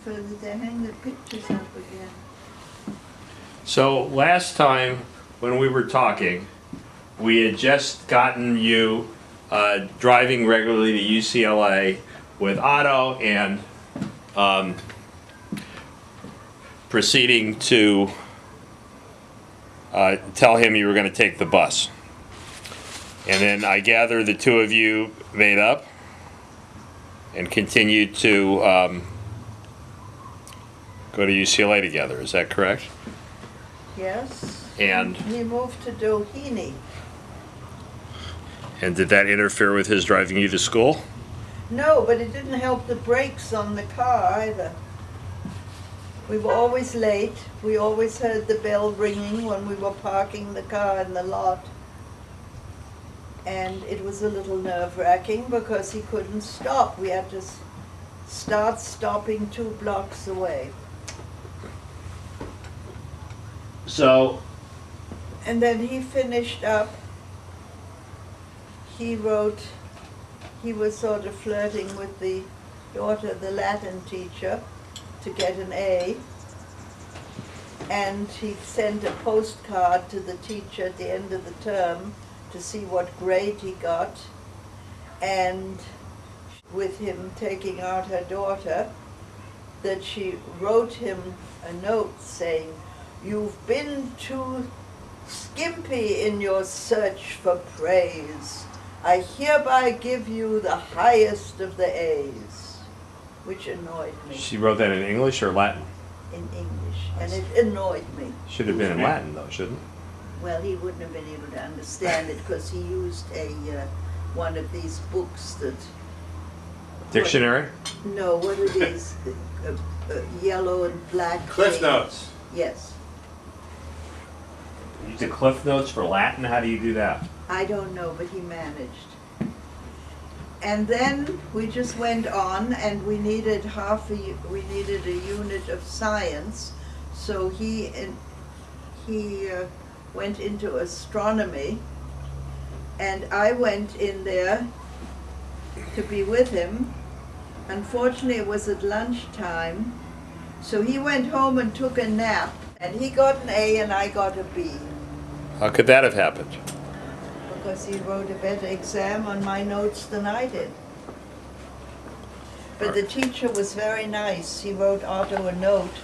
for they hang the pictures up again. So last time when we were talking, we had just gotten you driving regularly to UCLA with Otto and proceeding to tell him you were going to take the bus. And then I gather the two of you made up and continued to go to UCLA together. Is that correct? Yes. And he moved to Doheny. And did that interfere with his driving you to school? No, but it didn't help the brakes on the car either. We were always late. We always heard the bell ringing when we were parking the car in the lot. And it was a little nerve-wracking because he couldn't stop. We had to start stopping 2 blocks away. So, and then he finished up. He wrote, he was sort of flirting with the daughter, the Latin teacher, to get an A. And he sent a postcard to the teacher at the end of the term to see what grade he got. And with him taking out her daughter, that she wrote him a note saying, "You've been too skimpy in your search for praise. I hereby give you the highest of the A's," which annoyed me. she wrote that in English or Latin? In English, and it annoyed me. Should have been in Latin though, shouldn't it? Well, he wouldn't have been able to understand it because he used one of these books that... Dictionary? No, what it is, yellow and black. Cliff Notes. Yes. You use the Cliff Notes for Latin? How do you do that? I don't know, but he managed. And then we just went on, and we needed we needed a unit of science, so he went into astronomy, and I went in there to be with him. Unfortunately, it was at lunchtime, so he went home and took a nap, and he got an A and I got a B. How could that have happened? Because he wrote a better exam on my notes than I did. But the teacher was very nice. He wrote Otto a note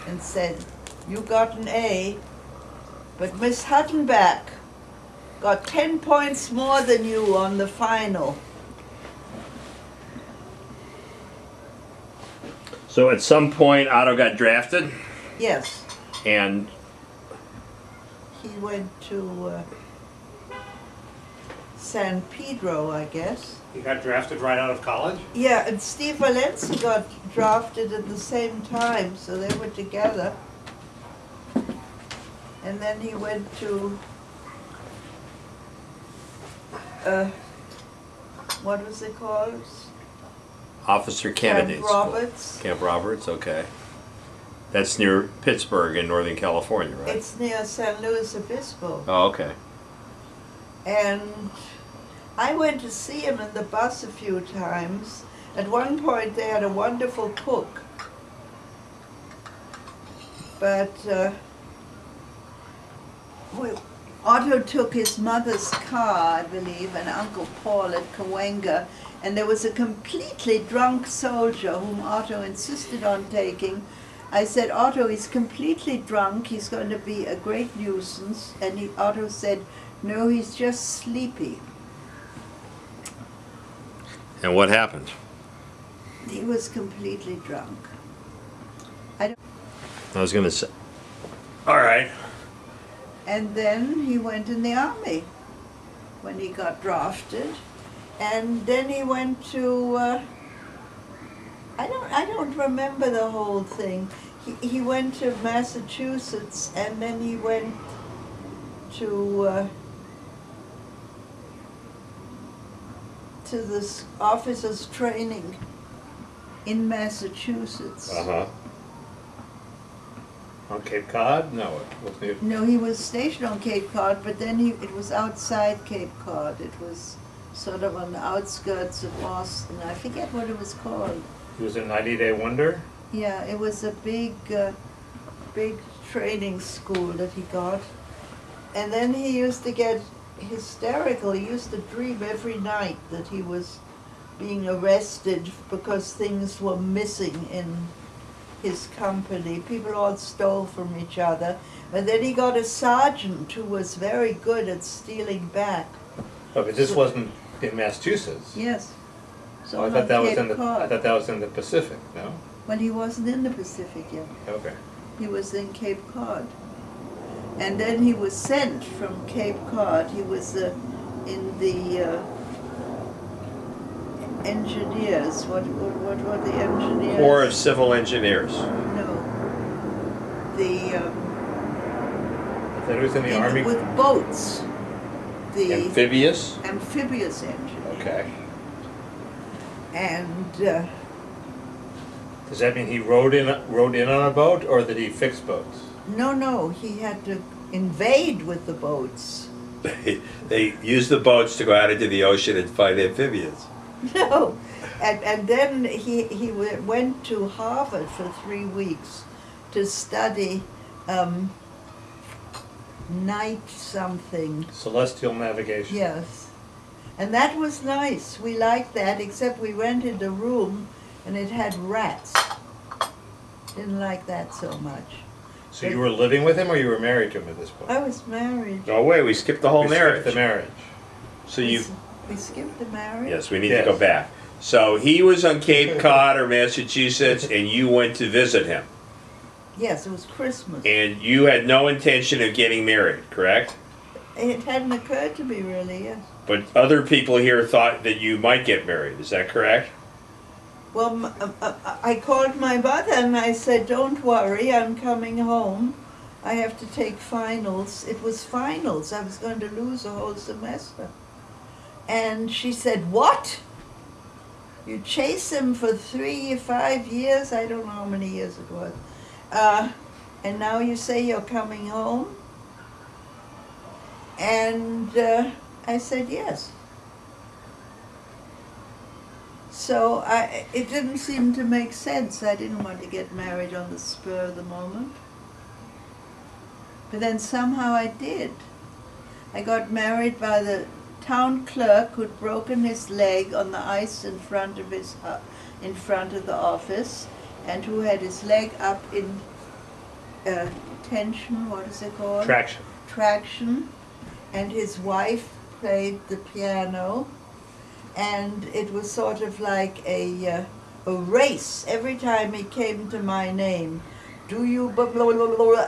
and said, "You got an A, but Miss Huttenback got 10 points more than you on the final." So at some point Otto got drafted? Yes. And he went to San Pedro, I guess. He got drafted right out of college? Yeah, and Steve Valenza got drafted at the same time, so they were together. And then he went to, what was it called? Officer Candidate Camp Roberts. Camp Roberts, okay. That's near Pittsburgh in Northern California, right? It's near San Luis Obispo. Oh, okay. And I went to see him in the bus a few times. At one point they had a wonderful cook. But Otto took his mother's car, I believe, and Uncle Paul at Cahuenga, and there was a completely drunk soldier whom Otto insisted on taking. I said, "Otto, he's completely drunk, he's going to be a great nuisance." And Otto said, "No, he's just sleepy." And what happened? He was completely drunk. I was going to say, all right. And then he went in the army when he got drafted. And then he went to, I don't remember the whole thing. He went to Massachusetts, and then he went to this officers' training in Massachusetts. Uh-huh. On Cape Cod? No, it wasn't. No, he was stationed on Cape Cod, but then it was outside Cape Cod. It was sort of on the outskirts of Boston. I forget what it was called. He was a 90-day wonder? Yeah, it was a big training school that he got. And then he used to get hysterical. He used to dream every night that he was being arrested because things were missing in his company. People all stole from each other. And then he got a sergeant who was very good at stealing back. Oh, but this wasn't in Massachusetts. Yes. So Oh, I thought that was in the. I thought that was in the Pacific. No. Well, he wasn't in the Pacific yet. Okay. He was in Cape Cod. And then he was sent from Cape Cod. He was in the engineers. What were the engineers? Corps of Civil Engineers. No. The I thought it was in the Army. with boats. The Amphibious? amphibious engine. Okay. And Does that mean he rode in on a boat, or that he fixed boats? no, he had to invade with the boats. They use the boats to go out into the ocean and fight amphibians. No, and then he went to Harvard for 3 weeks to study night something. Celestial navigation. Yes, and that was nice. We liked that, except we rented a room and it had rats. Didn't like that so much. So you were living with him, or you were married to him at this point? I was married. No way, we skipped the whole We skipped marriage. the marriage. So you, We skipped the marriage. yes, we need Yes. to go back. So he was on Cape Cod or Massachusetts and you went to visit him. Yes, it was Christmas. And you had no intention of getting married, correct? It hadn't occurred to me really, yes. But other people here thought that you might get married, is that correct? Well, I called my mother and I said, don't worry, I'm coming home. I have to take finals. It was finals. I was going to lose a whole semester. And she said, what? You chase him for 5 years? I don't know how many years it was. And now you say you're coming home? And I said, yes. So it didn't seem to make sense. I didn't want to get married on the spur of the moment. But then somehow I did. I got married by the town clerk who'd broken his leg on the ice in front of the office, and who had his leg up in tension, what is it called? Traction. Traction. And his wife played the piano. And it was sort of like a race. Every time he came to my name, do you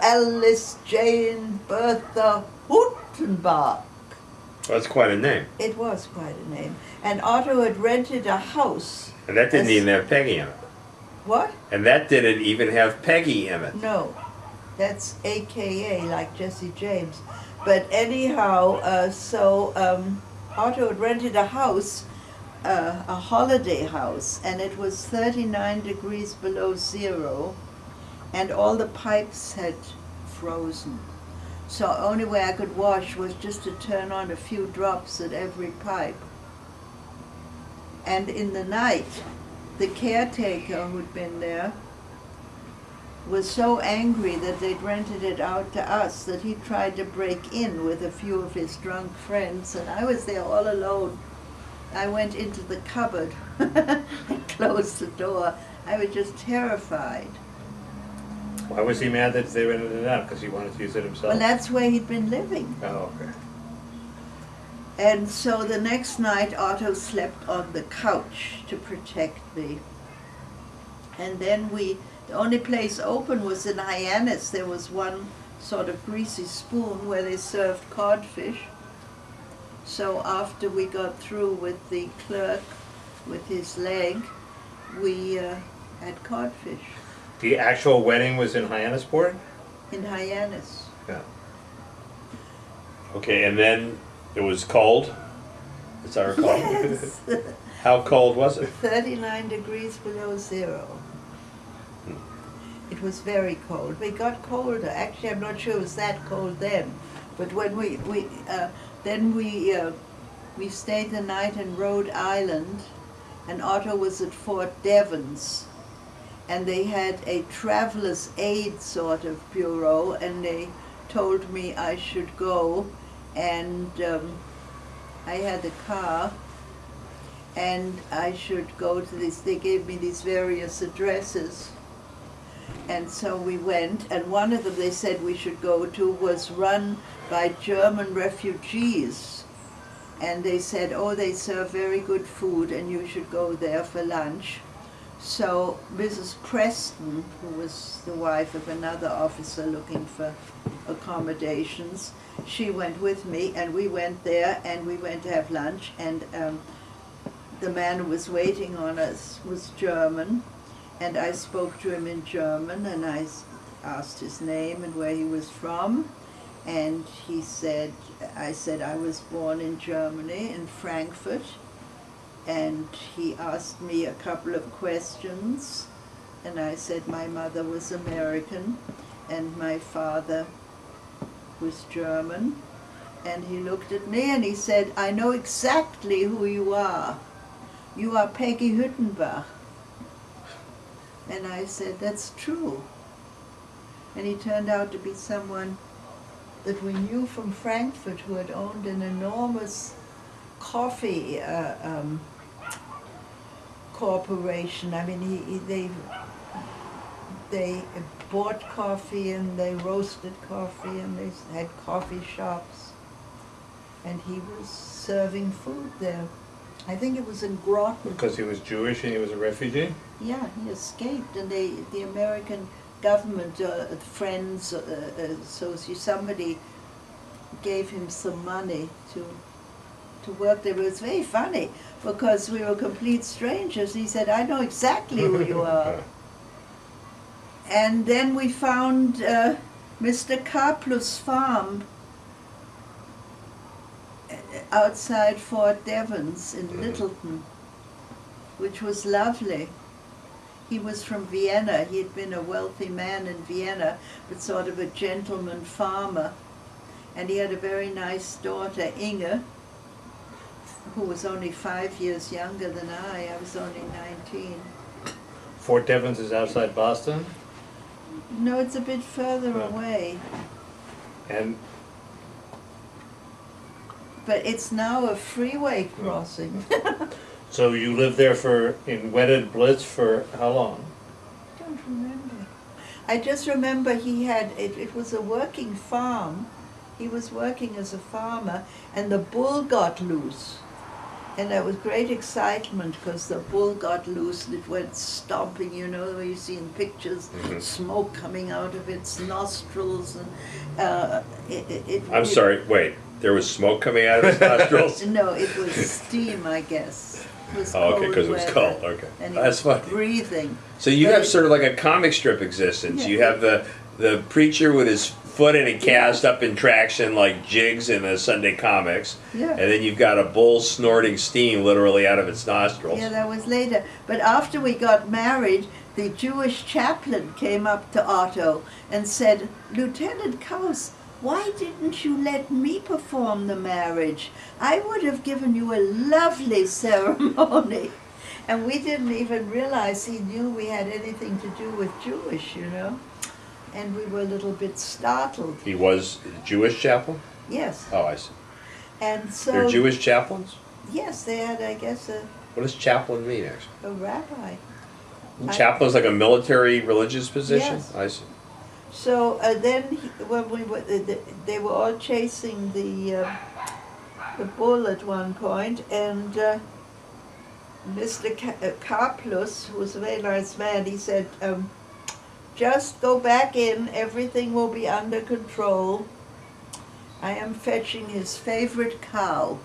Alice Jane Bertha Huttenbach? That's quite a name. It was quite a name. And Otto had rented a house. And that didn't even have Peggy in it. What? And that didn't even have Peggy in it. No, that's AKA, like Jesse James. But anyhow, Otto had rented a house, a holiday house, and it was 39 degrees below zero, and all the pipes had frozen. So only way I could wash was just to turn on a few drops at every pipe. And in the night, the caretaker who'd been there was so angry that they'd rented it out to us that he tried to break in with a few of his drunk friends, and I was there all alone. I went into the cupboard and closed the door. I was just terrified. Why was he mad that they rented it out? Because he wanted to use it himself? Well, that's where he'd been living. Oh, okay. And so the next night, Otto slept on the couch to protect me. And then the only place open was in Hyannis. There was one sort of greasy spoon where they served codfish. So after we got through with the clerk with his leg, we had codfish The actual wedding was in Hyannisport? in Hyannis. Yeah. Okay, and then it was cold, as I recall. Yes. How cold was it? 39 degrees below zero. It was very cold. We got colder. Actually, I'm not sure it was that cold then. But when we stayed the night in Rhode Island, and Otto was at Fort Devens. and they had a traveler's aid sort of bureau, and they told me I should go, and I had a car, and I should go to this. They gave me these various addresses, and so we went, and one of them they said we should go to was run by German refugees, and they said, oh, they serve very good food and you should go there for lunch. So Mrs. Preston, who was the wife of another officer looking for accommodations, she went with me, and we went there, and we went to have lunch, and the man who was waiting on us was German, and I spoke to him in German, and I asked his name and where he was from, and he said, I said I was born in Germany, in Frankfurt, and he asked me a couple of questions, and I said my mother was American, and my father was German, and he looked at me and he said, I know exactly who you are. You are Peggy Hüttenbach. And I said, that's true. And he turned out to be someone that we knew from Frankfurt, who had owned an enormous coffee corporation. I mean, they bought coffee and they roasted coffee and they had coffee shops. And he was serving food there. I think it was in Groton. Because he was Jewish and he was a refugee? Yeah, he escaped, and the American government, friends, somebody gave him some money to work there. But it was very funny because we were complete strangers. He said, I know exactly who you are. And then we found Mr. Kaplu's farm outside Fort Devens in Littleton, which was lovely. He was from Vienna. He had been a wealthy man in Vienna, but sort of a gentleman farmer. And he had a very nice daughter, Inge, who was only 5 years younger than I. I was only 19. Fort Devens is outside Boston? No, it's a bit further away. And But it's now a freeway crossing. so you lived there in Wedded Bliss for how long? I don't remember. I just remember he had, it was a working farm. He was working as a farmer, and the bull got loose. And there was great excitement because the bull got loose and it went stomping, you know, where you see in pictures, smoke coming out of its nostrils. And I'm sorry, wait, there was smoke coming out of his nostrils? No, it was steam, I guess. It was Oh, okay, cold because it was weather, cold, okay. and he That's was funny. breathing. So you But have it- sort of like a comic strip existence. Yeah. You have the preacher with his foot in a cast up in traction like Jigs in the Sunday comics. Yeah. And then you've got a bull snorting steam literally out of its nostrils. Yeah, that was later. But after we got married, the Jewish chaplain came up to Otto and said, Lieutenant Kaus, why didn't you let me perform the marriage? I would have given you a lovely ceremony. And we didn't even realize he knew we had anything to do with Jewish, you know. And we were a little bit startled. He was a Jewish chaplain? Yes. Oh, I see. And so... They're Jewish chaplains? Yes, they had, I guess, What does chaplain mean, actually? a rabbi. Chaplain's like a military religious position? Yes. I see. So then, when we were, they were all chasing the bull at one point, and Mr. Karplus, who was a very nice man, he said, just go back in, everything will be under control. I am fetching his favorite cow.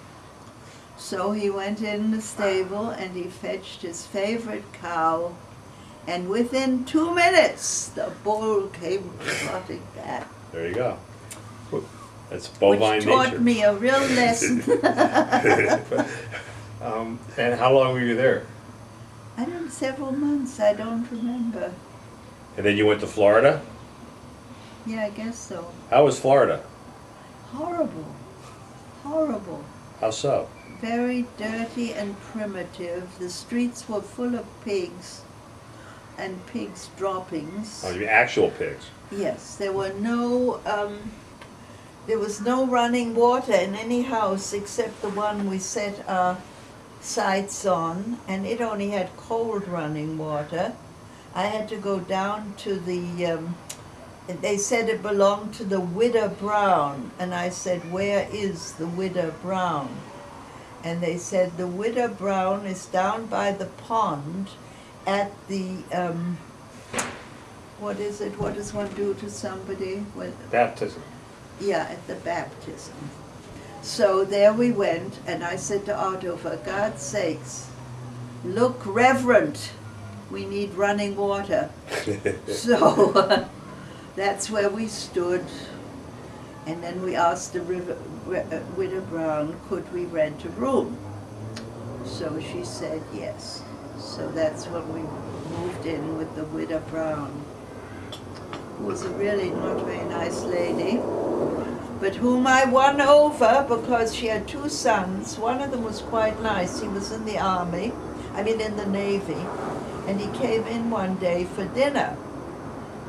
So he went in the stable and he fetched his favorite cow, and within 2 minutes the bull came trotting back. There you go. That's bovine Which taught nature. me a real lesson. And how long were you there? I don't know, several months, I don't remember. And then you went to Florida? Yeah, I guess so. How was Florida? Horrible. Horrible. How so? Very dirty and primitive. The streets were full of pigs. and pig's droppings. Oh, you mean actual pigs? Yes, there was no running water in any house except the one we set our sights on, and it only had cold running water. I had to go down to the, they said it belonged to the Widder Brown, and I said, where is the Widder Brown? And they said, the Widder Brown is down by the pond at the, what is it, what does one do to somebody? When, Baptism. yeah, at the baptism. So there we went, and I said to Otto, for God's sakes, look reverent, we need running water. So that's where we stood, and then we asked the Widow Brown, could we rent a room? So she said yes. So that's when we moved in with the Widow Brown, who was a really not very nice lady, but whom I won over because she had two sons. One of them was quite nice. He was in the army, in the Navy, and he came in one day for dinner.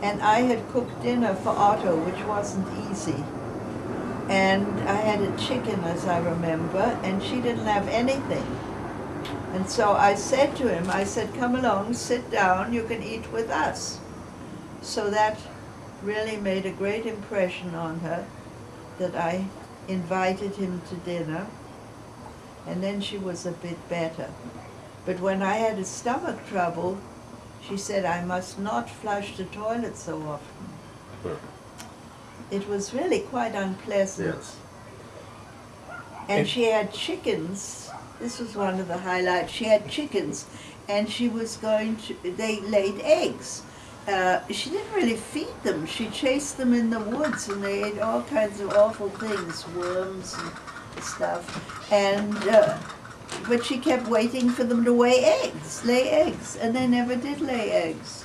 And I had cooked dinner for Otto, which wasn't easy. And I had a chicken, as I remember, and she didn't have anything. And so I said to him, I said, come along, sit down, you can eat with us. So that really made a great impression on her, that I invited him to dinner, and then she was a bit better. But when I had a stomach trouble, she said I must not flush the toilet so often. Huh. It was really quite unpleasant. Yes. And she had chickens. This was one of the highlights. She had chickens, and she was going to, they laid eggs. She didn't really feed them. She chased them in the woods, and they ate all kinds of awful things, worms and stuff. And but she kept waiting for them to lay eggs, and they never did lay eggs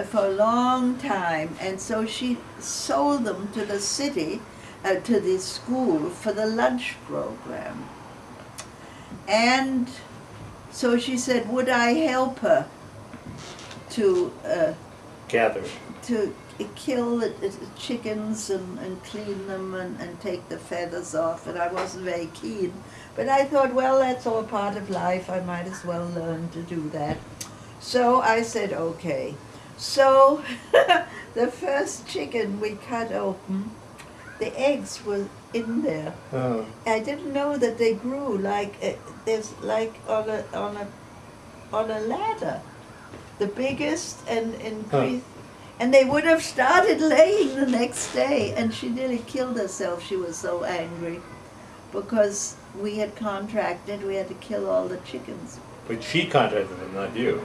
for a long time. And so she sold them to the city, to the school for the lunch program. And so she said, would I help her to Gather. to kill the chickens and clean them and take the feathers off, and I wasn't very keen. But I thought, well, that's all part of life, I might as well learn to do that. So I said, okay. So the first chicken we cut open, the eggs were in there. Oh. I didn't know that they grew like, there's like on a ladder. The biggest and increased. And they would have started laying the next day, and she nearly killed herself. She was so angry because we had contracted, we had to kill all the chickens. But she contracted them, not you.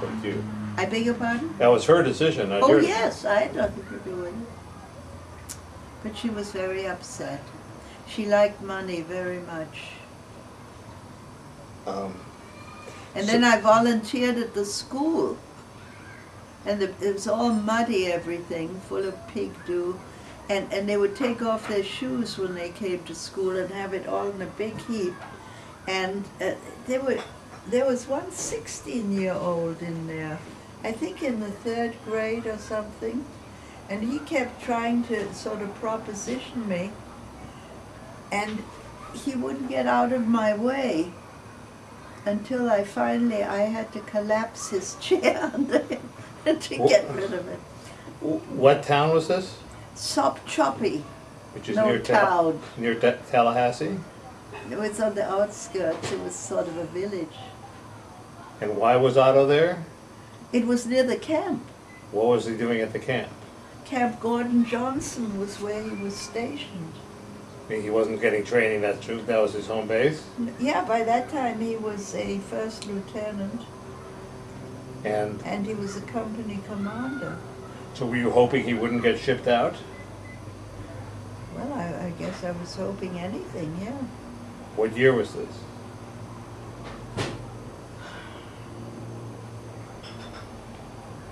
But you. I beg your pardon? That was her decision, not Oh yours. yes, I had nothing to do with it. But she was very upset. She liked money very much. And then I volunteered at the school. And it was all muddy, everything, full of pig dew. And they would take off their shoes when they came to school and have it all in a big heap. And there was one 16-year-old in there, I think in the 3rd grade or something. And he kept trying to sort of proposition me. And he wouldn't get out of my way until I had to collapse his chair under him to get rid of it. What town was this? Sopchoppy, Which is no near town. near Tallahassee? It was on the outskirts, it was sort of a village. And why was Otto there? It was near the camp. What was he doing at the camp? Camp Gordon Johnson was where he was stationed. I mean, he wasn't getting training, that's true, that was his home base? Yeah, by that time he was a 1st lieutenant, And and he was a company commander. so were you hoping he wouldn't get shipped out? Well, I guess I was hoping anything, yeah. What year was this?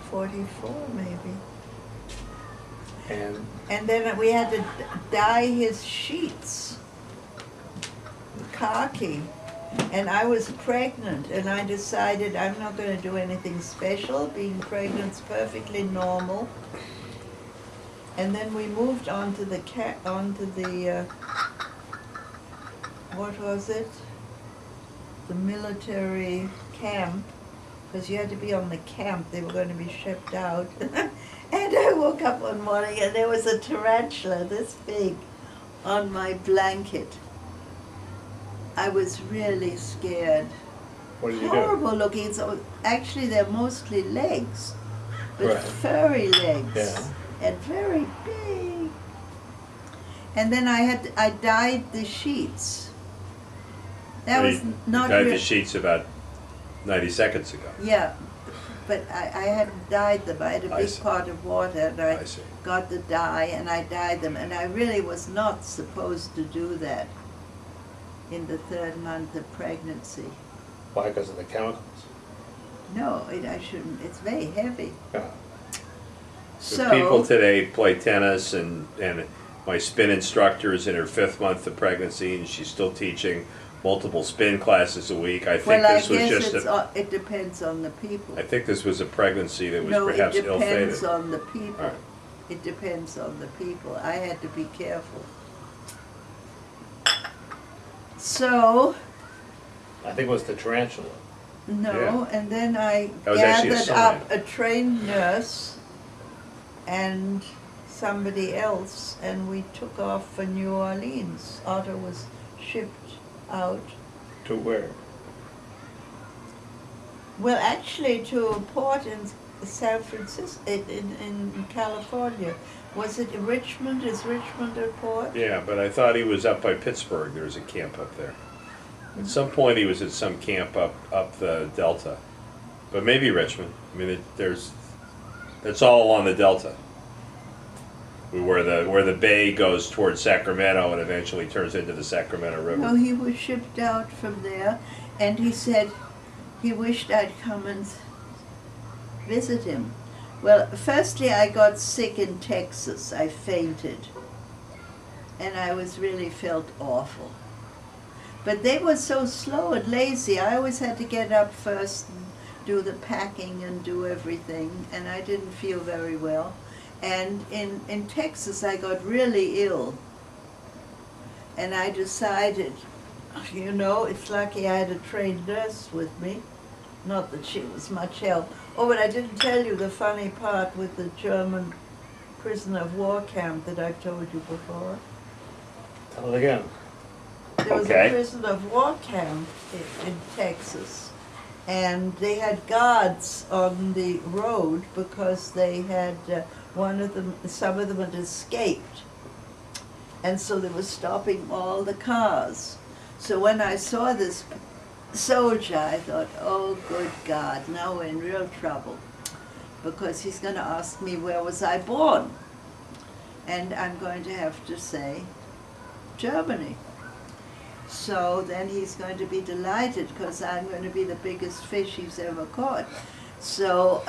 '44 maybe. And then we had to dye his sheets khaki, And I was pregnant, and I decided I'm not going to do anything special. Being pregnant's perfectly normal. And then we moved on to the what was it? The military camp, because you had to be on the camp. They were going to be shipped out. And I woke up one morning and there was a tarantula this big on my blanket. I was really scared. What did you do? Horrible looking. So actually, they're mostly legs, but Right. furry legs, Yeah. and very big. And then I dyed the sheets. That So was you not dyed real. the sheets about 90 seconds ago. Yeah, but I hadn't dyed them. I had a I big see. pot of water, and I see. got the dye, and I dyed them. And I really was not supposed to do that in the 3rd month of pregnancy. Why? Because of the chemicals? No, I shouldn't. It's very heavy. Yeah. So People today play tennis, and my spin instructor is in her 5th month of pregnancy, and she's still teaching multiple spin classes a week. I think well, I this was guess just it depends on the people. I think this was a pregnancy that was No, perhaps it depends ill-fated. on the people. All right. It depends on the people. I had to be careful. So, I think it was the tarantula. no, Yeah. and then I That was actually a gathered sign. up a trained nurse and somebody else, and we took off for New Orleans. Otto was shipped out. To where? Well, actually, to a port in San Francisco, in California. Was it Richmond? Is Richmond a port? Yeah, but I thought he was up by Pittsburgh. There was a camp up there. At some point, he was at some camp up the Delta, but maybe Richmond. I mean, it's all along the Delta, where the bay goes towards Sacramento and eventually turns into the Sacramento River. No, he was shipped out from there, and he said he wished I'd come and visit him. Well, firstly, I got sick in Texas. I fainted, and I really felt awful. But they were so slow and lazy. I always had to get up first and do the packing and do everything, and I didn't feel very well. And in Texas, I got really ill, and I decided, you know, it's lucky I had a trained nurse with me. Not that she was much help. Oh, but I didn't tell you the funny part with the German prisoner of war camp that I've told you before. Tell it again. There was Okay. a prisoner of war camp in Texas, and they had guards on the road because they had some of them had escaped, and so they were stopping all the cars. So when I saw this soldier, I thought, oh, good God, now we're in real trouble, because he's going to ask me where was I born, and I'm going to have to say Germany. So then he's going to be delighted because I'm going to be the biggest fish he's ever caught. So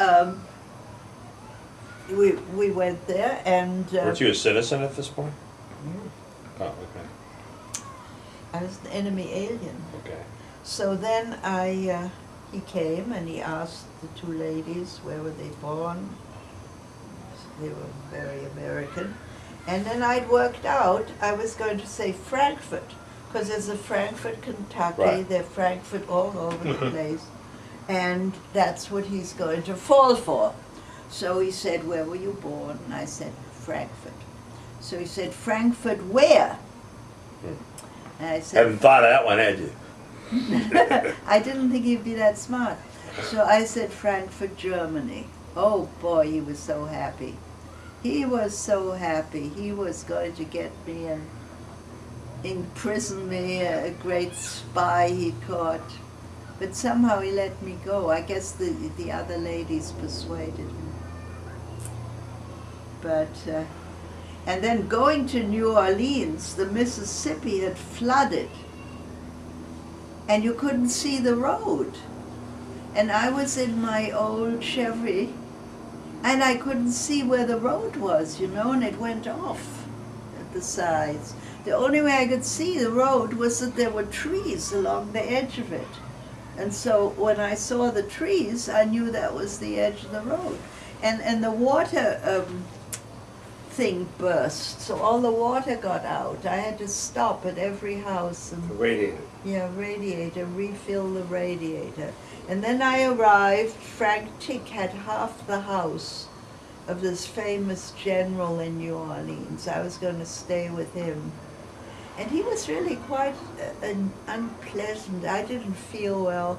we went there, and Weren't you a citizen at this point? Oh, okay. I was an enemy alien. Okay. So then he came and he asked the 2 ladies where were they born. They were very American. And then I'd worked out I was going to say Frankfurt, because there's a Frankfurt, Kentucky, Right. there's Frankfurt all over the place. And that's what he's going to fall for. So he said, where were you born? And I said, Frankfurt. So he said, Frankfurt where? And I said, Hadn't thought of that one, had you? I didn't think he'd be that smart. So I said Frankfurt, Germany. Oh boy, he was so happy. He was so happy. He was going to get me and imprison me, a great spy he caught. But somehow he let me go. I guess the other ladies persuaded him. But, and then going to New Orleans, the Mississippi had flooded. And you couldn't see the road. And I was in my old Chevy, and I couldn't see where the road was, you know, and it went off at the sides. The only way I could see the road was that there were trees along the edge of it. And so when I saw the trees, I knew that was the edge of the road. And the water thing burst, so all the water got out. I had to stop at every house and Radiator. refill the radiator. And then I arrived. Frank Tick had half the house of this famous general in New Orleans. I was going to stay with him. And he was really quite unpleasant. I didn't feel well.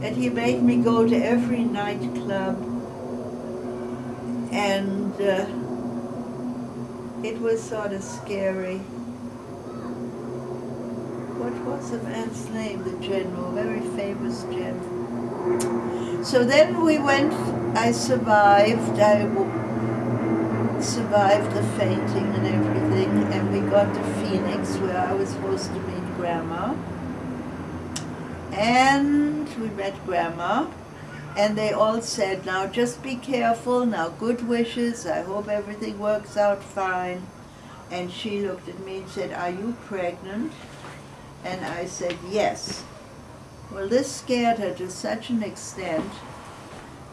And he made me go to every nightclub. And it was sort of scary. What was the man's name, the general, very famous general. So then we went, I survived the fainting and everything, and we got to Phoenix where I was supposed to meet Grandma. And we met Grandma, and they all said, now just be careful, now good wishes, I hope everything works out fine. And she looked at me and said, are you pregnant? And I said, yes. Well, this scared her to such an extent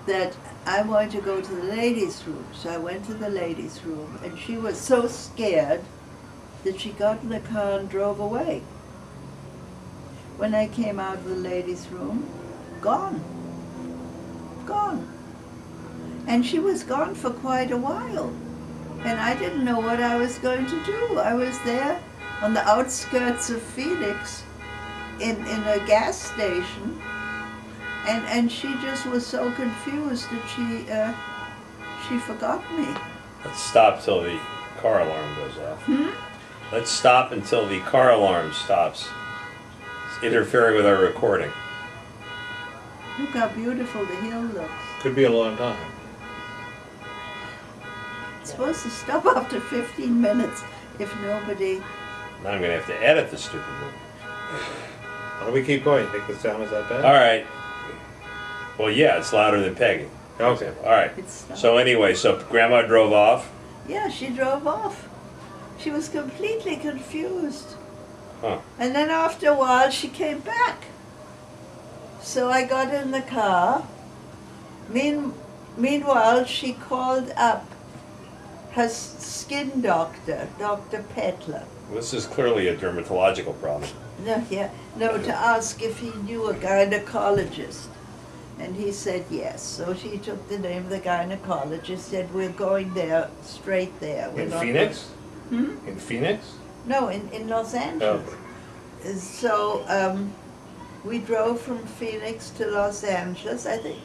that I wanted to go to the ladies' room. So I went to the ladies' room, and she was so scared that she got in the car and drove away. When I came out of the ladies' room, gone. Gone. And she was gone for quite a while. And I didn't know what I was going to do. I was there on the outskirts of Phoenix in a gas station. And she just was so confused that she forgot me. Let's stop till the car alarm goes off. Let's stop until the car alarm stops. It's interfering with our recording. Look how beautiful the hill looks. Could be a long time. It's supposed to stop after 15 minutes if nobody... Now I'm going to have to edit the stupid movie. Why don't we keep going? You think the sound is that bad? All right. Well, yeah, it's louder than Peggy. Okay. All right. So anyway, so Grandma drove off. Yeah, she drove off. She was completely confused. Huh. And then after a while, she came back. So I got in the car. Meanwhile, she called up her skin doctor, Dr. Petler. This is clearly a dermatological problem. No, to ask if he knew a gynecologist. And he said yes. So she took the name of the gynecologist, said, we're going there, straight there. We're In not Phoenix? going... In Phoenix? No, in Los Angeles. Oh. So we drove from Phoenix to Los Angeles. I think,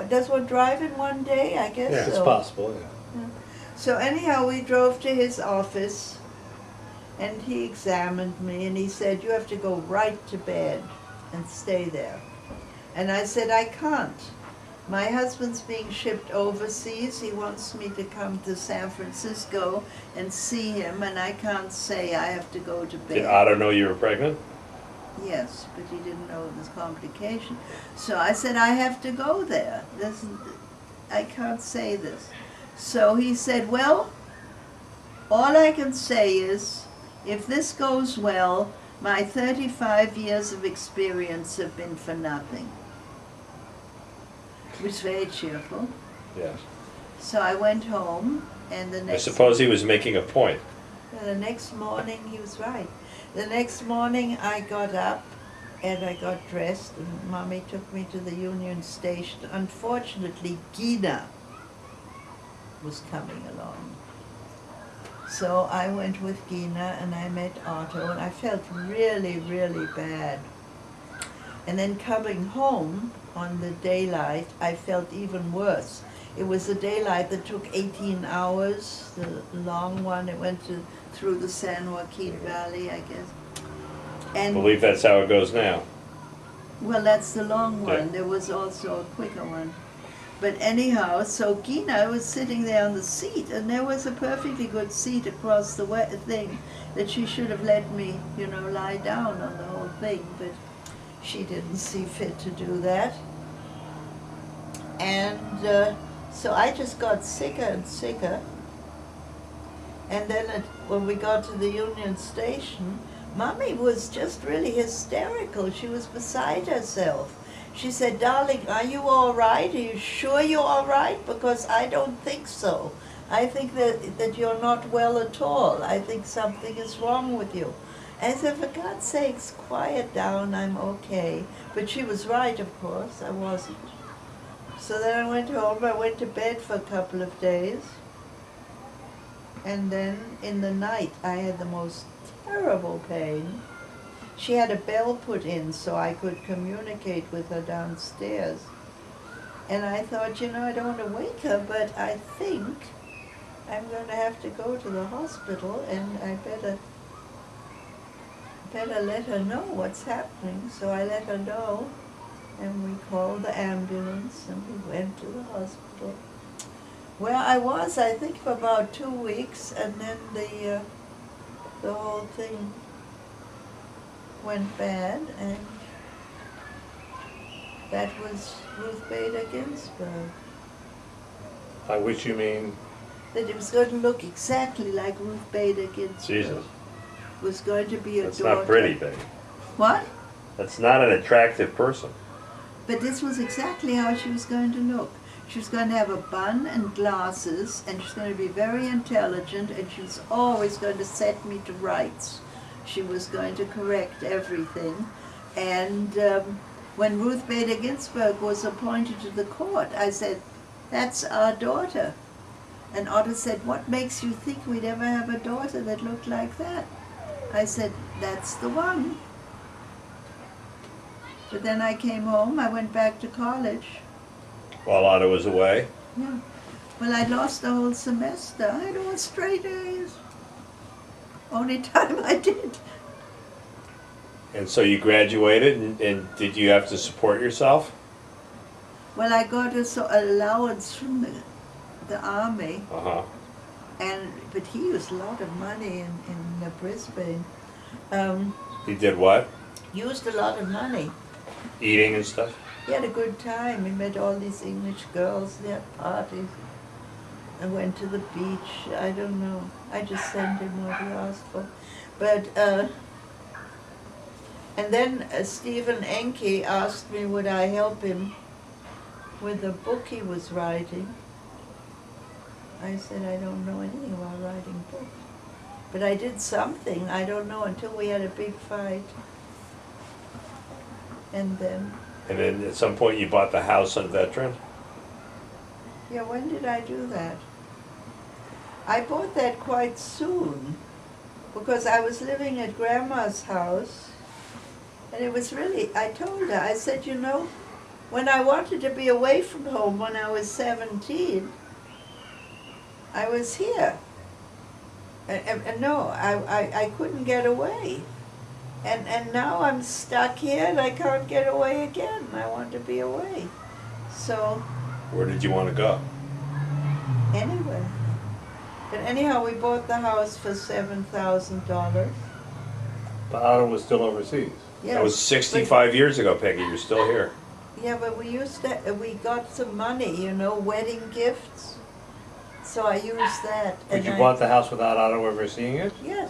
does one drive in one day? I guess Yeah, so. it's possible, yeah. So anyhow, we drove to his office, and he examined me, and he said, you have to go right to bed and stay there. And I said, I can't. My husband's being shipped overseas. He wants me to come to San Francisco and see him, and I can't say I have to go to bed. Did Otto know you were pregnant? Yes, but he didn't know it was complication. So I said, I have to go there. I can't say this. So he said, well, all I can say is, if this goes well, my 35 years of experience have been for nothing. It was very cheerful. Yes. So I went home, and the next... I suppose he was making a point. The next morning, he was right. The next morning, I got up, and I got dressed, and Mommy took me to the Union Station. Unfortunately, Gina was coming along. So I went with Gina, and I met Otto, and I felt really, really bad. And then coming home on the daylight, I felt even worse. It was a daylight that took 18 hours, the long one. It went through the San Joaquin Valley, I guess. I And believe that's how it goes now. well, that's the long one. Yeah. There was also a quicker one. But anyhow, so Gina was sitting there on the seat, and there was a perfectly good seat across the thing that she should have let me, lie down on the whole thing, but she didn't see fit to do that. And so I just got sicker and sicker. And then when we got to the Union Station, Mommy was just really hysterical. She was beside herself. She said, "Darling, are you all right? Are you sure you're all right? Because I don't think so. I think that you're not well at all. I think something is wrong with you." I said, "For God's sakes, quiet down, I'm okay." But she was right, of course, I wasn't. So then I went home, I went to bed for a couple of days. And then in the night, I had the most terrible pain. She had a bell put in so I could communicate with her downstairs. And I thought, I don't want to wake her, but I think I'm going to have to go to the hospital, and I better let her know what's happening. So I let her know, and we called the ambulance, and we went to the hospital, where I was, I think, for about 2 weeks, and then the whole thing went bad, and that was Ruth Bader Ginsburg. By which you mean? That it was going to look exactly like Ruth Bader Ginsburg. Jesus. Was going to be a That's daughter. not pretty, Peggy. What? That's not an attractive person. But this was exactly how she was going to look. She was going to have a bun and glasses, and she was going to be very intelligent, and she was always going to set me to rights. She was going to correct everything. And when Ruth Bader Ginsburg was appointed to the court, I said, "That's our daughter." And Otto said, "What makes you think we'd ever have a daughter that looked like that?" I said, "That's the one." But then I came home, I went back to college. While Otto was away. Yeah. Well, I lost the whole semester. I had all straight A's. Only time I did. And so you graduated, and did you have to support yourself? Well, I got an allowance from the army, but he used a lot of money in Brisbane. He did what? Used a lot of money. Eating and stuff? He had a good time. He met all these English girls. They had parties. I went to the beach. I don't know. I just sent him what he asked for. But, and then Stephen Enke asked me would I help him with the book he was writing. I said, I don't know anything about writing books. But I did something, I don't know, until we had a big fight. And then at some point you bought the house on Veteran? Yeah, when did I do that? I bought that quite soon, because I was living at Grandma's house, and it was really, I told her, I said, when I wanted to be away from home when I was 17, I was here. And no, I couldn't get away. And now I'm stuck here and I can't get away again. I want to be away. So. Where did you want to go? Anywhere. But anyhow, we bought the house for $7,000. But Otto was still overseas. Yes, That was 65 years ago, Peggy. You're still here. Yeah, but we got some money, wedding gifts. So I used that. But you bought the house without Otto ever seeing it? Yes.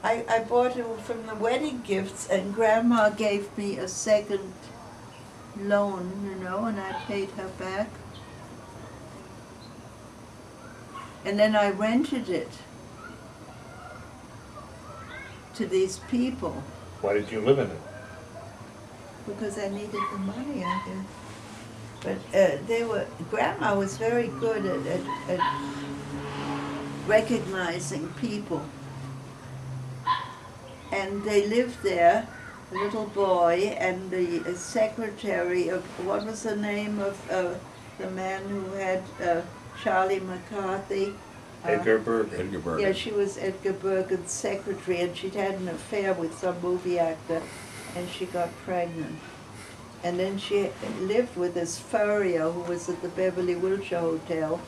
I bought it from the wedding gifts, and Grandma gave me a second loan, and I paid her back. And then I rented it to these people. Why did you live in it? Because I needed the money, I guess. But Grandma was very good at recognizing people. And they lived there, a little boy, and the secretary of, what was the name of the man who had Charlie McCarthy? Edgar Bergen. Edgar Bergen. Yeah, she was Edgar Bergen's secretary, and she'd had an affair with some movie actor, and she got pregnant. And then she lived with this furrier who was at the Beverly Wilshire Hotel,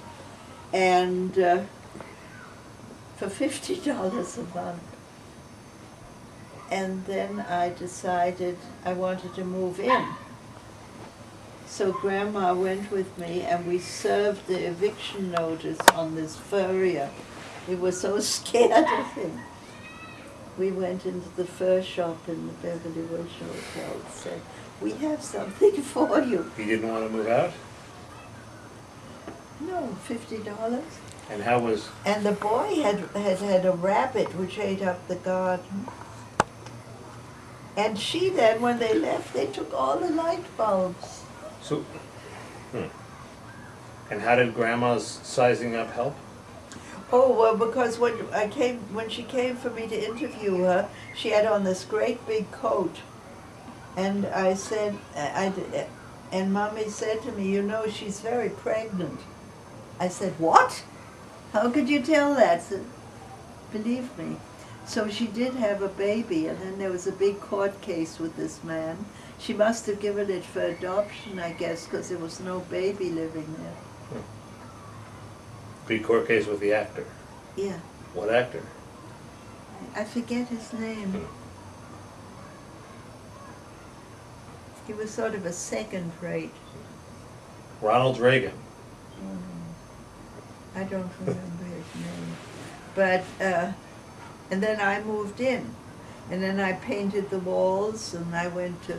and for $50 a month. And then I decided I wanted to move in. So Grandma went with me, and we served the eviction notice on this furrier. We were so scared of him. We went into the fur shop in the Beverly Wilshire Hotel and said, "We have something for you." He didn't want to move out? No, $50. And how was, And the boy had a rabbit which ate up the garden. And she then, when they left, they took all the light bulbs. so, and how did Grandma's sizing up help? Oh, well, because when she came for me to interview her, she had on this great big coat. And I said, and Mommy said to me, "You know, she's very pregnant." I said, "What? How could you tell that?" Said, "Believe me." So she did have a baby, and then there was a big court case with this man. She must have given it for adoption, I guess, because there was no baby living there. Big court case with the actor. Yeah, What actor? I forget his name. He was sort of a second-rate. Ronald Reagan. I don't remember his name. But, and then I moved in. And then I painted the walls, and I went to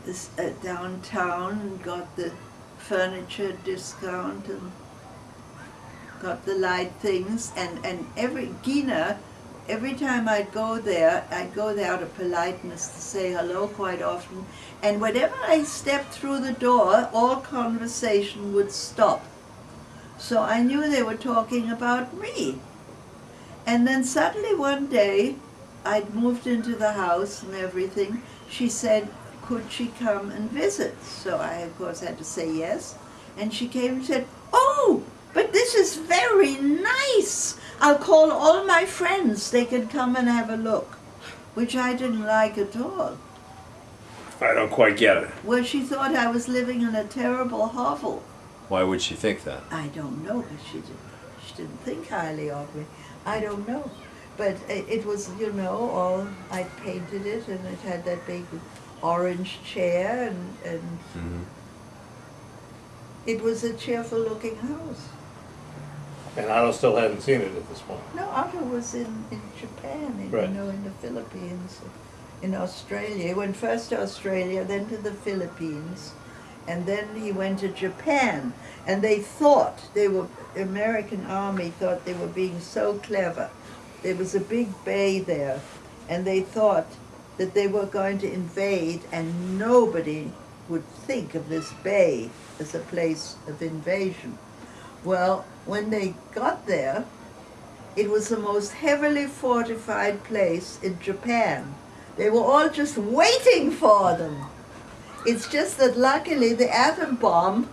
this downtown and got the furniture discount and got the light things. And every time I'd go there out of politeness to say hello quite often. And whenever I stepped through the door, all conversation would stop. So I knew they were talking about me. And then suddenly one day, I'd moved into the house and everything. She said, could she come and visit? So I, of course, had to say yes. And she came and said, "Oh, but this is very nice. I'll call all my friends. They can come and have a look," which I didn't like at all. I don't quite get it. Well, she thought I was living in a terrible hovel. Why would she think that? I don't know, but she didn't think highly of me. I don't know. But it was, you know, all, I painted it, and it had that big orange chair, and it was a cheerful looking house. And Otto still hadn't seen it at this point. No, Otto was in Japan, Right. you know, in the Philippines, in Australia. He went first to Australia, then to the Philippines, and then he went to Japan. And they thought, American Army thought they were being so clever. There was a big bay there, and they thought that they were going to invade, and nobody would think of this bay as a place of invasion. Well, when they got there, it was the most heavily fortified place in Japan. They were all just waiting for them. It's just that luckily the atom bomb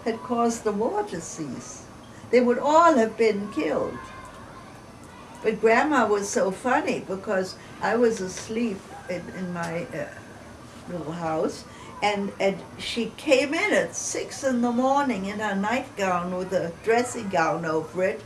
had caused the war to cease. They would all have been killed. But Grandma was so funny because I was asleep in my little house, and she came in at 6 in the morning in her nightgown with a dressing gown over it.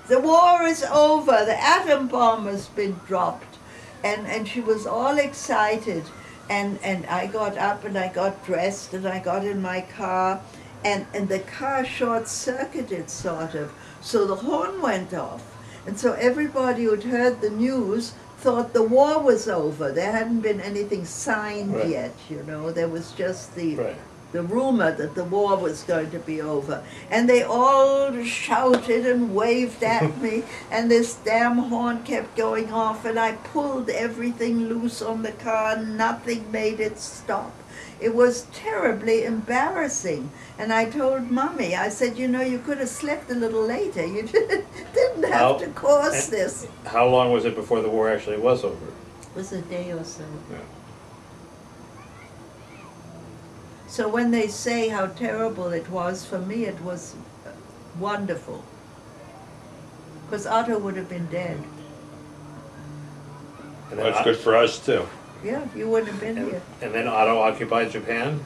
"The war is over, the atom bomb has been dropped." And she was all excited. And I got up and I got dressed and I got in my car, and the car short-circuited sort of, so the horn went off. And so everybody who'd heard the news thought the war was over. There hadn't been anything signed Right. yet, you know. There was just the Right. rumor that the war was going to be over. And they all shouted and waved at me, and this damn horn kept going off, and I pulled everything loose on the car, and nothing made it stop. It was terribly embarrassing. And I told Mommy, I said, "You know, you could have slept a little later. You didn't have to cause this." How long was it before the war actually was over? It was a day or so. Yeah. So when they say how terrible it was, for me it was wonderful. Because Otto would have been dead. And Well, then, that's good for us too. Yeah, you wouldn't have been here. and then Otto occupied Japan?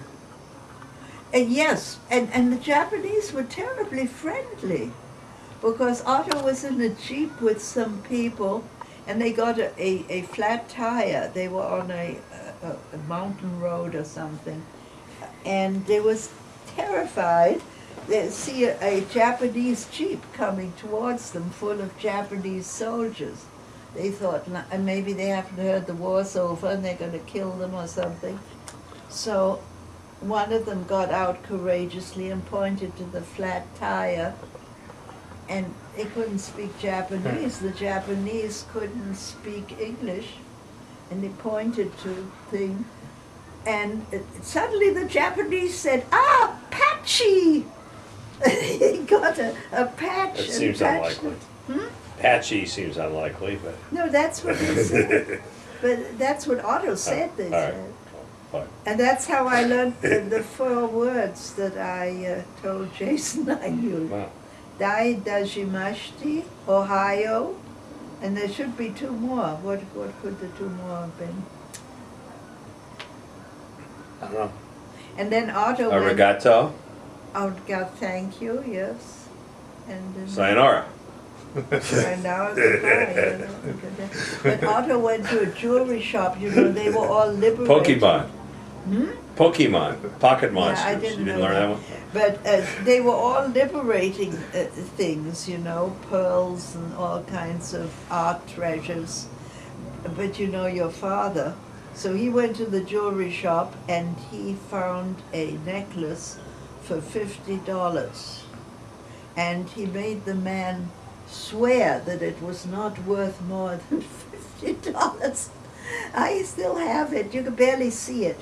And yes, and the Japanese were terribly friendly. Because Otto was in a jeep with some people, and they got a flat tire. They were on a mountain road or something. And they was terrified, they see a Japanese jeep coming towards them full of Japanese soldiers. They thought maybe they haven't heard the war's over and they're going to kill them or something. So one of them got out courageously and pointed to the flat tire, and they couldn't speak Japanese. The Japanese couldn't speak English, and they pointed to thing, and suddenly the Japanese said, "Ah, patchy!" He got a patch. That and seems patched unlikely. it. Patchy seems unlikely, but. No, that's what he said. But that's what Otto said, they all right. said. Fine. And that's how I learned the 4 words that I told Jason I knew. Wow. Dai Dajimashti, Ohio, and there should be 2 more. What could the 2 more have been? I don't know. And then Otto went, Arigato, oh God, thank you, yes. And then sayonara. and now it's goodbye. But Otto went to a jewelry shop, you know, they were all liberated. Pokemon. Hmm? Pokemon. Pocket monsters. I didn't You didn't know learn that one? But they were all liberating things, you know, pearls and all kinds of art treasures. But you know, your father, so he went to the jewelry shop and he found a necklace for $50. And he made the man swear that it was not worth more than $50. I still have it, you can barely see it.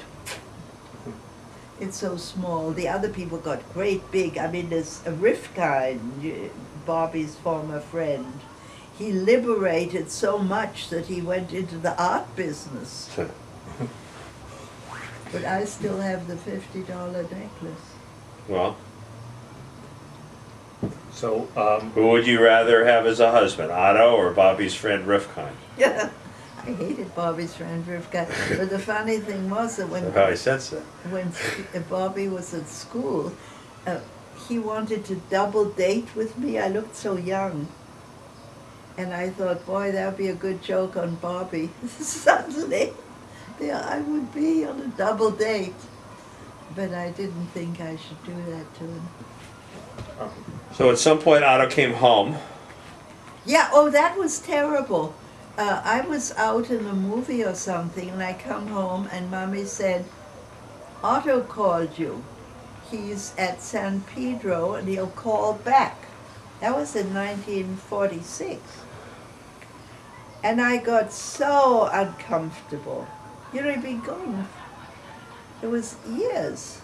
It's so small. The other people got great big. I mean, there's a Rifkind, Bobby's former friend. He liberated so much that he went into the art business. But I still have the $50 necklace. Well, So, who would you rather have as a husband, Otto or Bobby's friend Rifkind? Yeah, I hated Bobby's friend Rivka. But the funny thing was that when I sense that. when Bobby was at school, he wanted to double date with me. I looked so young. And I thought, boy, that would be a good joke on Bobby. Suddenly, there I would be on a double date. But I didn't think I should do that to him. So at some point Otto came home. Yeah, oh, that was terrible. I was out in a movie or something, and I come home, and Mommy said, Otto called you. He's at San Pedro, and he'll call back. That was in 1946. And I got so uncomfortable. You know, it'd been going, it was years.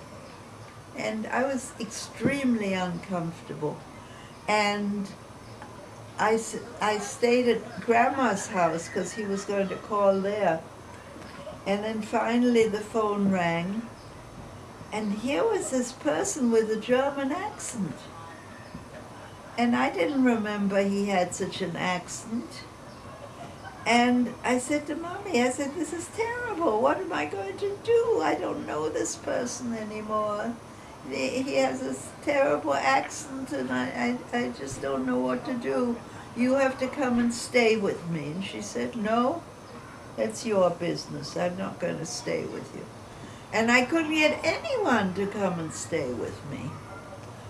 And I was extremely uncomfortable. And I stayed at Grandma's house because he was going to call there. And then finally the phone rang. And here was this person with a German accent. And I didn't remember he had such an accent. And I said to Mommy, I said, this is terrible. What am I going to do? I don't know this person anymore. He has this terrible accent, and I just don't know what to do. You have to come and stay with me. And she said, no, that's your business. I'm not going to stay with you. And I couldn't get anyone to come and stay with me.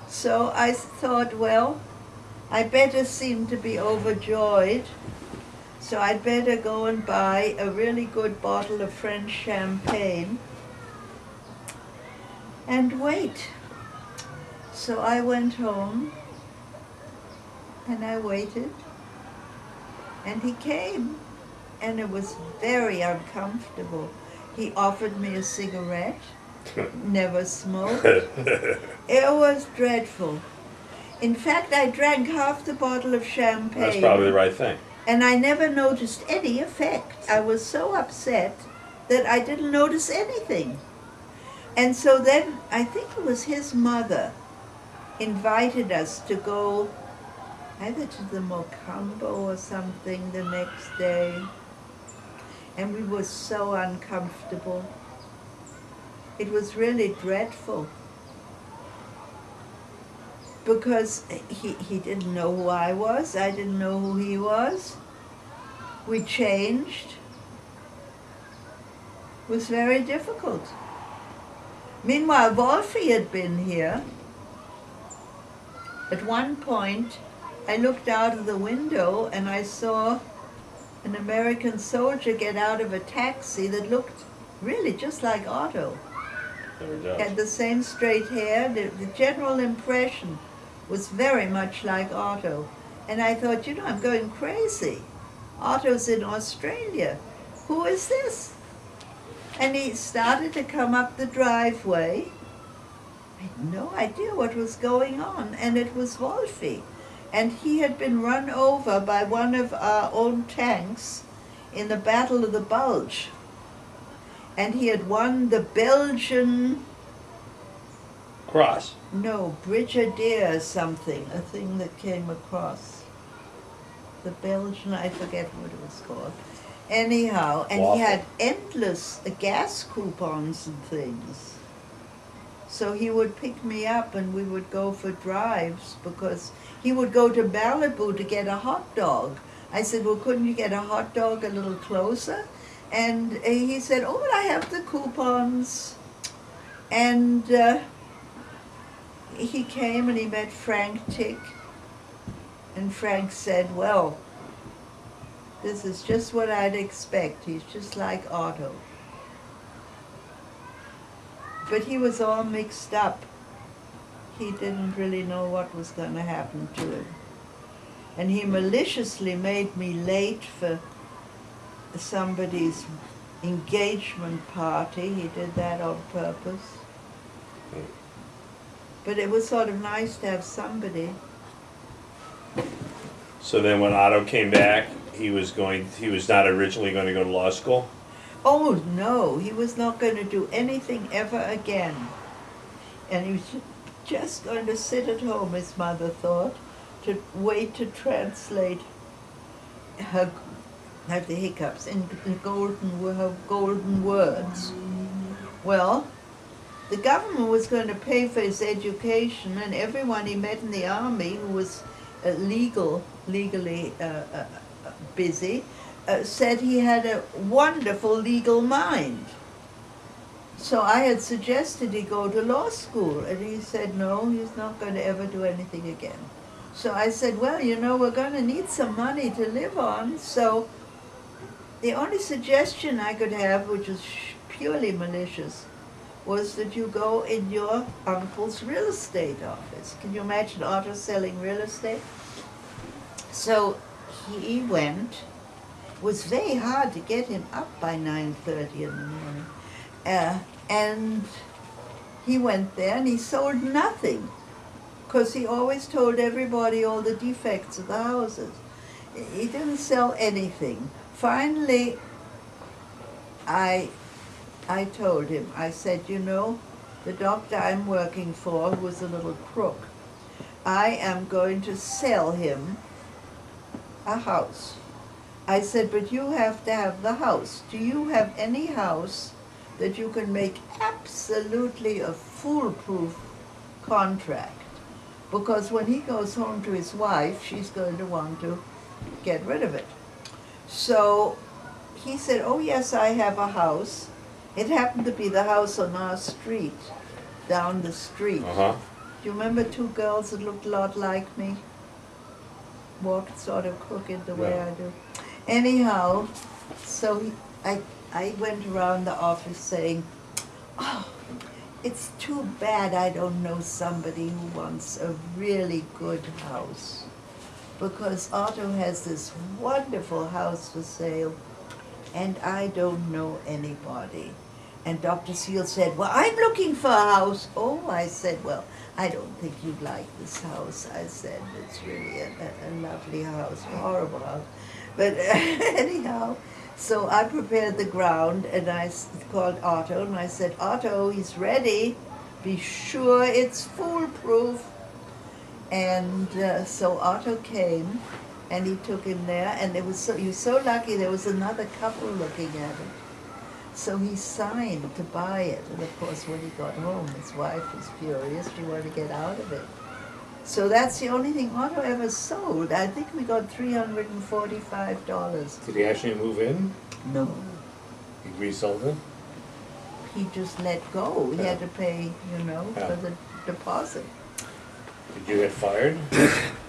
So I thought, well, I better seem to be overjoyed. So I'd better go and buy a really good bottle of French champagne and wait. So I went home and I waited, and he came, and it was very uncomfortable. He offered me a cigarette, never smoked. It was dreadful. In fact, I drank half the bottle of champagne. That's probably the right thing. And I never noticed any effect. I was so upset that I didn't notice anything. And so then, I think it was his mother invited us to go either to the Mocambo or something the next day. And we were so uncomfortable. It was really dreadful. Because he didn't know who I was, I didn't know who he was. We changed. It was very difficult. Meanwhile, Wolfie had been here, At one point, I looked out of the window and I saw an American soldier get out of a taxi that looked really just like Otto. Never does. Had the same straight hair. The general impression was very much like Otto. And I thought, you know, I'm going crazy. Otto's in Australia. Who is this? And he started to come up the driveway. I had no idea what was going on, and it was Wolfie. And he had been run over by one of our own tanks in the Battle of the Bulge. And he had won the Belgian, Cross. no, Brigadier something, a thing that came across. The Belgian, I forget what it was called. Anyhow, and he had endless gas coupons and things. So he would pick me up and we would go for drives because he would go to Malibu to get a hot dog. I said, well, couldn't you get a hot dog a little closer? And he said, oh, but I have the coupons. And he came and he met Frank Tick. And Frank said, well, this is just what I'd expect. He's just like Otto. But he was all mixed up. He didn't really know what was going to happen to him. And he maliciously made me late for somebody's engagement party. He did that on purpose. But it was sort of nice to have somebody. So then when Otto came back, he was not originally going to go to law school? Oh no, he was not going to do anything ever again. And he was just going to sit at home, his mother thought, to wait to translate her the hiccups in her golden words. Well, the government was going to pay for his education, and everyone he met in the army who was legally busy, said he had a wonderful legal mind. So I had suggested he go to law school, and he said no, he's not going to ever do anything again. So I said, well, you know, we're going to need some money to live on, so the only suggestion I could have, which was purely malicious, was that you go in your uncle's real estate office. Can you imagine Otto selling real estate? So he went. It was very hard to get him up by 9:30 in the morning. And he went there and he sold nothing, because he always told everybody all the defects of the houses. He didn't sell anything. Finally, I told him, I said, you know, the doctor I'm working for, who was a little crook, I am going to sell him a house. I said, but you have to have the house. Do you have any house that you can make absolutely a foolproof contract? Because when he goes home to his wife, she's going to want to get rid of it. So he said, oh yes, I have a house. It happened to be the house on our street, down the street. Uh-huh. Do you remember two girls that looked a lot like me? Walked sort of crooked the way I do. Anyhow, so I went around the office saying, oh, it's too bad I don't know somebody who wants a really good house, because Otto has this wonderful house for sale, and I don't know anybody. And Dr. Seal said, well, I'm looking for a house. Oh, I said, well, I don't think you'd like this house. I said, it's really a lovely house, a horrible house. But anyhow, so I prepared the ground, and I called Otto, and I said, Otto, he's ready. Be sure it's foolproof. And so Otto came, and he took him there, and he was so lucky there was another couple looking at it. So he signed to buy it, and of course when he got home his wife was furious. She wanted to get out of it. So that's the only thing Otto ever sold. I think we got $345. Did he actually move in? No, He resold it? he just let go. He had to pay, you know, Yeah. for the deposit. Did you get fired?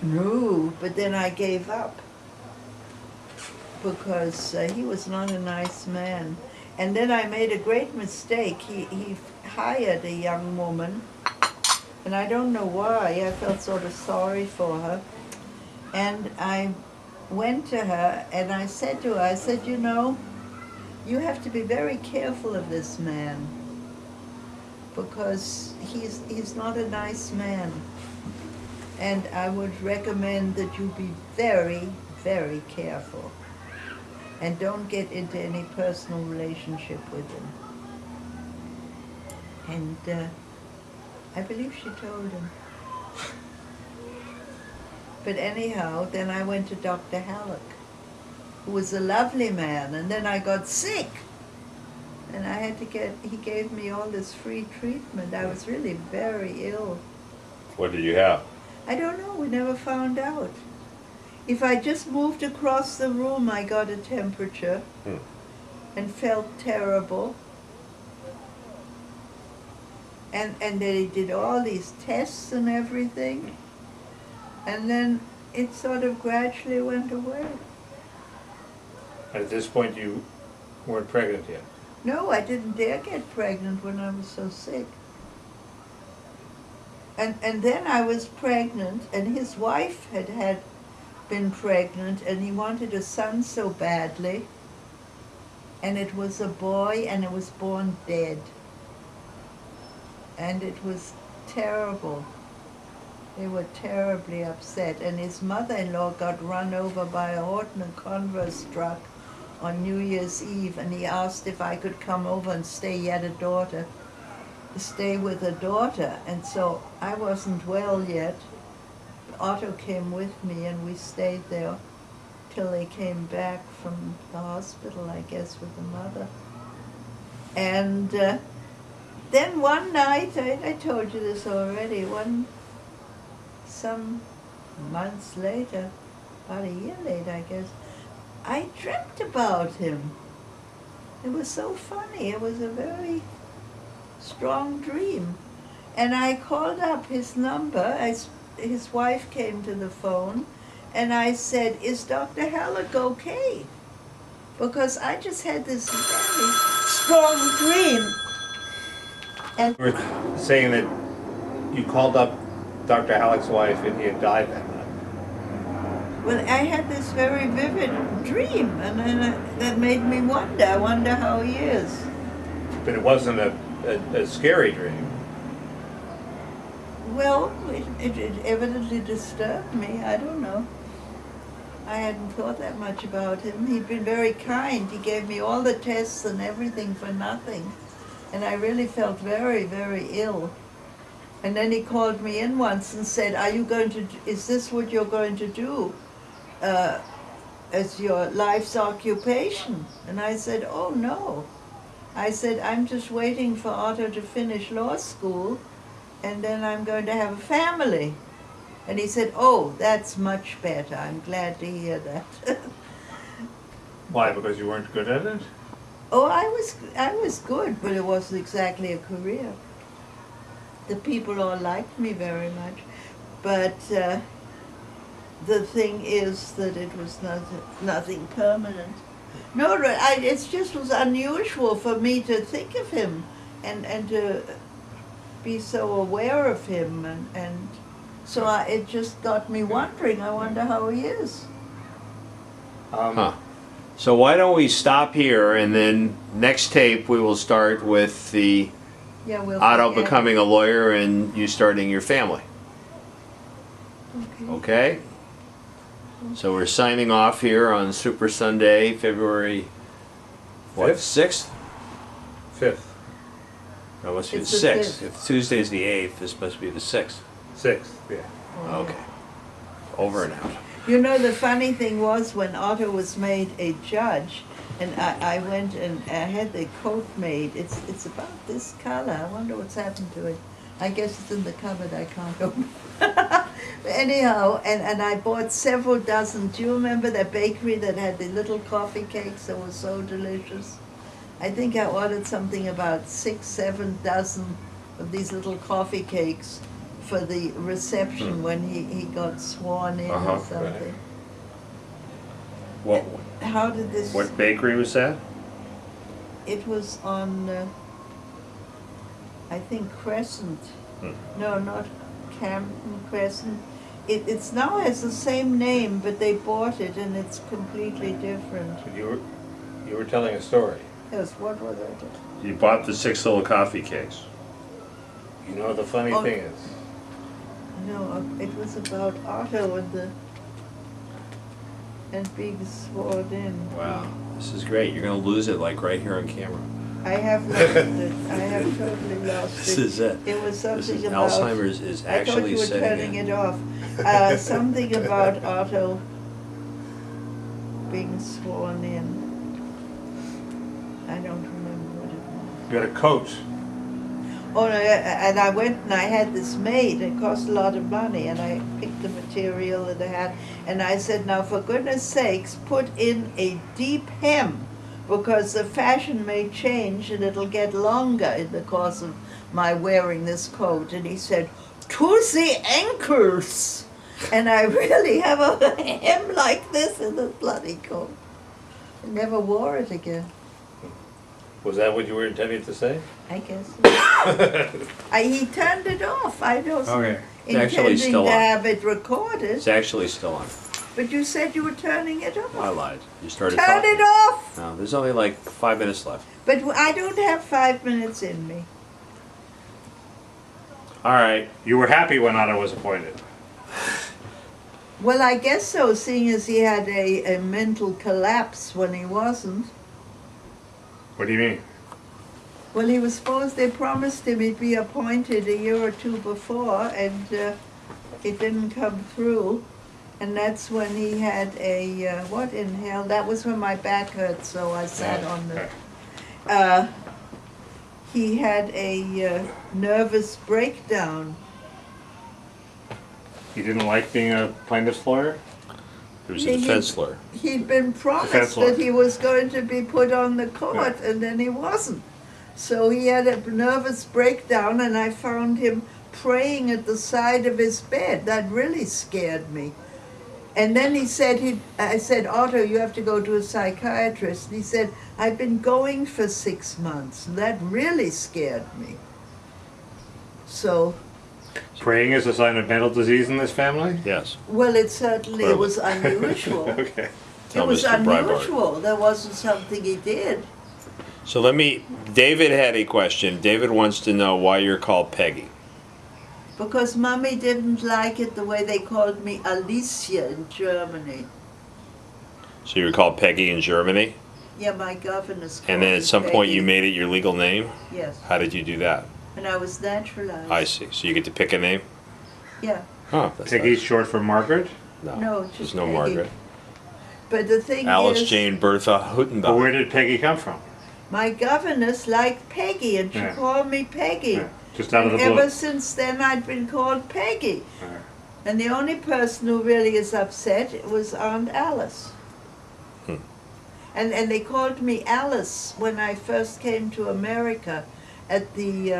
No, but then I gave up because he was not a nice man. And then I made a great mistake. He hired a young woman, and I don't know why. I felt sort of sorry for her. And I went to her and I said to her, I said, you know, you have to be very careful of this man because he's not a nice man. And I would recommend that you be very, very careful and don't get into any personal relationship with him. And I believe she told him. But anyhow, then I went to Dr. Halleck, who was a lovely man, and then I got sick. And I had to he gave me all this free treatment. I was really very ill. What did you have? I don't know, we never found out. If I just moved across the room, I got a temperature and felt terrible. And they did all these tests and everything. And then it sort of gradually went away. At this point, you weren't pregnant yet. No, I didn't dare get pregnant when I was so sick. And then I was pregnant, and his wife had been pregnant, and he wanted a son so badly. And it was a boy, and it was born dead. And it was terrible. They were terribly upset. And his mother-in-law got run over by a Horton and Converse truck on New Year's Eve, and he asked if I could come over and stay with a daughter. And so I wasn't well yet. Otto came with me, and we stayed there till they came back from the hospital, I guess, with the mother. And then one night, I told you this already, some months later, about a year later, I guess, I dreamt about him. It was so funny. It was a very strong dream. And I called up his number. His wife came to the phone, and I said, is Dr. Halleck okay? Because I just had this very strong dream. And You were saying that you called up Dr. Halleck's wife and he had died that night. well, I had this very vivid dream, and then that made me wonder. I wonder how he is. But it wasn't a scary dream. Well, it evidently disturbed me. I don't know. I hadn't thought that much about him. He'd been very kind. He gave me all the tests and everything for nothing. And I really felt very, very ill. And then he called me in once and said, is this what you're going to do as your life's occupation? And I said, oh no. I said, I'm just waiting for Otto to finish law school, and then I'm going to have a family. And he said, oh, that's much better. I'm glad to hear that. Why? Because you weren't good at it? Oh, I was good, but it wasn't exactly a career. The people all liked me very much, but the thing is that it was nothing permanent. No, it just was unusual for me to think of him and to be so aware of him, and so it just got me wondering. I wonder how he is. So why don't we stop here, and then next tape we will start with the Yeah, we'll Otto forget. becoming a lawyer and you starting your family. Okay. Okay? So we're signing off here on Super Sunday, February, what, Fifth? 6th? 5th, No, it must be the It's the 6th. 5th. If Tuesday's the 8th, this must be the 6th. 6th, yeah. Okay. Over and out. You know, the funny thing was when Otto was made a judge, and I went and I had the coat made. It's about this color. I wonder what's happened to it. I guess it's in the cupboard. I can't open. Anyhow, and I bought several dozen. Do you remember that bakery that had the little coffee cakes that were so delicious? I think I ordered something about 6, 7 dozen of these little coffee cakes for the reception when he got sworn in Uh-huh, or something. What How did this? what bakery was that? It was on, I think Crescent. No, not Camden Crescent. It's now has the same name, but they bought it and it's completely different. You were telling a story. Yes, what was it? You bought the 6 little coffee cakes. You know, the funny Oh. thing is, No, it was about Otto and being sworn in. Wow, this is great. You're gonna lose it like right here on camera. I have lost it. I have totally lost This it. is it. It was This something is about. Alzheimer's is I thought actually you were setting turning in. it off. Something about Otto being sworn in. I don't remember what it was. you had a coat. Oh, no, and I went and I had this made. It cost a lot of money, and I picked the material that I had, and I said, now for goodness sakes, put in a deep hem, because the fashion may change and it'll get longer in the course of my wearing this coat. And he said, to the ankles! And I really have a hem like this in this bloody coat. I never wore it again, Was that what you were intending to say? I guess. He turned it off. I don't Okay. It's actually intending still to on. have it recorded, It's actually still on. but you said you were turning it off. I lied. You started Turn talking. it off! No, there's only like 5 minutes left. But I don't have 5 minutes in me. All right. You were happy when Otto was appointed. Well, I guess so, seeing as he had a mental collapse when he wasn't. What do you mean? Well, he was supposed, they promised him he'd be appointed a year or two before, and it didn't come through. And that's when he had a, what in hell, that was when my back hurt, so I sat on the, he had a nervous breakdown. He didn't like being a plaintiff's lawyer? It was a defense lawyer. He'd been promised Defense lawyer. that he was going to be put on the court, and then he wasn't. So he had a nervous breakdown, and I found him praying at the side of his bed. That really scared me. And then he said, I said, Otto, you have to go to a psychiatrist. And he said, I've been going for 6 months. And that really scared me. So, Praying is a sign of mental disease in this family? Yes. well, it certainly Clearly. was unusual. Okay. It Tell was Mr. Breitbart. unusual. There wasn't something he did. So David had a question. David wants to know why you're called Peggy. Because Mommy didn't like it the way they called me Alicia in Germany. So you were called Peggy in Germany? Yeah, my governess called And then me at some point you Peggy. made it your legal name? Yes, How did you do that? and I was naturalized. I see. So you get to pick a name? Yeah, Huh. That's Peggy's nice. short for Margaret? No, There's just no Peggy. Margaret. but the thing Alice is, Jane Bertha But Huttenbach. where did Peggy come from? my governess liked Peggy, and she Yeah. called me Peggy. Yeah, just out of And the blue. ever since then, I'd been called Peggy. Yeah. And the only person who really is upset was Aunt Alice. And they called me Alice when I first came to America at the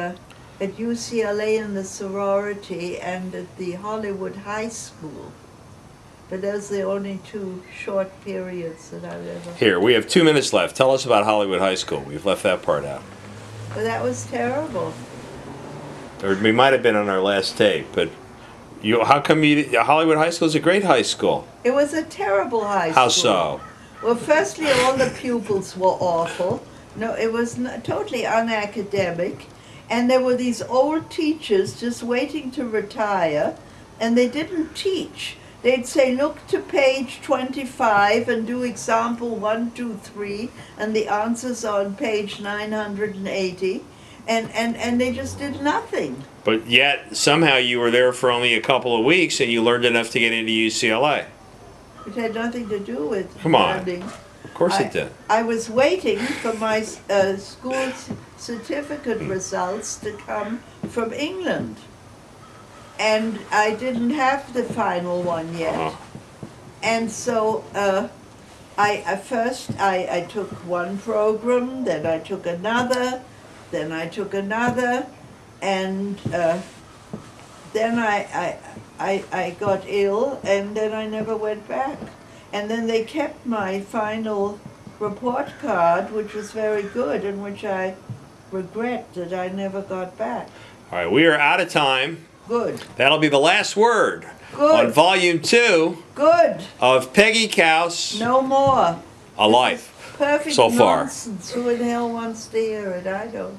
at UCLA in the sorority and at the Hollywood High School. But those are the only 2 short periods that I've ever. Here, we have 2 minutes left. Tell us about Hollywood High School. We've left that part out. But that was terrible. Or we might have been on our last tape, but how come Hollywood High School is a great high school? It was a terrible high school. How so? Well, firstly, all the pupils were awful. No, it was totally unacademic. And there were these old teachers just waiting to retire, and they didn't teach. They'd say, look to page 25 and do example 1, 2, 3, and the answers are on page 980. And they just did nothing. But yet, somehow you were there for only a couple of weeks and you learned enough to get into UCLA. It had nothing to do with Come on. learning. Of course it did. I was waiting for my school certificate results to come from England. And I didn't have the final one yet. Uh-huh. And so I took one program, then I took another, then I took another, and then I got ill, and then I never went back. And then they kept my final report card, which was very good, and which I regret that I never got back. All right, we are out of time. Good. That'll be the last word Good. on volume 2 Good. of Peggy Couse, No more. A Life. Perfect So far. nonsense. Who in hell wants to hear it? I don't.